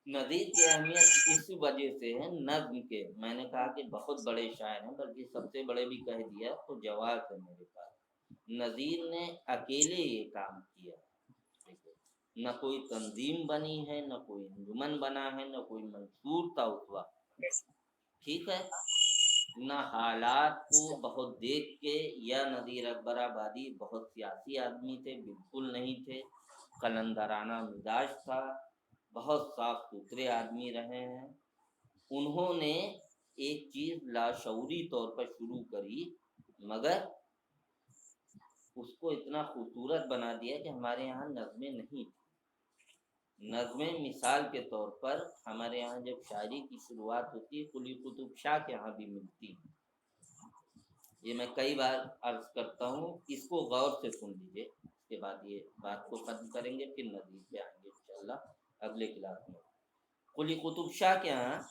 نظیر کی اہمیت اس وجہ سے ہے نظم کے، میں نے کہا کہ بہت بڑے شاعر ہیں، بلکہ سب سے بڑے بھی کہہ دیا تو جواز ہے میرے پاس۔ نظیر نے اکیلے یہ کام کیا، نہ کوئی تنظیم بنی ہے، نہ کوئی انجمن بنا ہے، نہ کوئی منصور تھا اس وقت، ٹھیک ہے، نہ حالات کو بہت دیکھ کے، یا نذیر اکبر آبادی بہت سیاسی آدمی تھے، بالکل نہیں تھے، قلندرانہ مزاج تھا، بہت صاف ستھرے آدمی رہے ہیں۔ انہوں نے ایک چیز لاشعوری طور پر شروع کری، مگر اس کو اتنا خوبصورت بنا دیا کہ ہمارے یہاں نظمیں نہیں تھیں۔ نظمیں مثال کے طور پر ہمارے یہاں جب شاعری کی شروعات ہوتی ہے قلی قطب شاہ کے یہاں بھی ملتی ہے، یہ میں کئی بار عرض کرتا ہوں، اس کو غور سے سن لیجیے، اس کے بعد یہ بات کو ختم کریں گے، پھر نظیر پہ آئیں گے انشاءاللہ اگلے کلاس میں۔ قلی قطب شاہ کے یہاں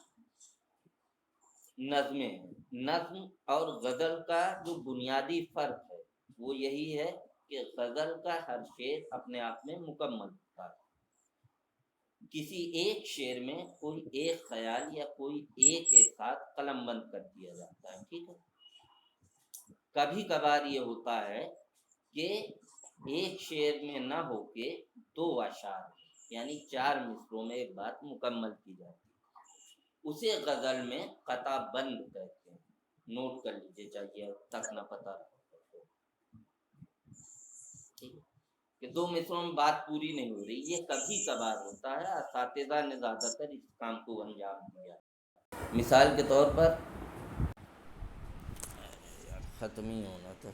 نظمیں ہیں۔ نظم اور غزل کا جو بنیادی فرق ہے وہ یہی ہے کہ غزل کا ہر شعر اپنے آپ میں مکمل ہوتا ہے، کسی ایک شعر میں کوئی ایک خیال یا کوئی ایک احساس قلم بند کر دیا جاتا ہے، ٹھیک ہے۔ کبھی کبھار یہ ہوتا ہے کہ ایک شعر میں نہ ہو کے دو اشعار یعنی چار مصروں میں ایک بات مکمل کی جاتی ہے، اسے غزل میں قطع بند کہتے ہیں، نوٹ کر لیجیے چاہیے تک نہ پتہ رہے، ٹھیک ہے، کہ دو مصروں میں بات پوری نہیں ہو رہی، یہ کبھی کبھار ہوتا ہے، اساتذہ نے زیادہ تر اس کام کو انجام دیا۔ مثال کے طور پر ختم ہی ہونا تھا۔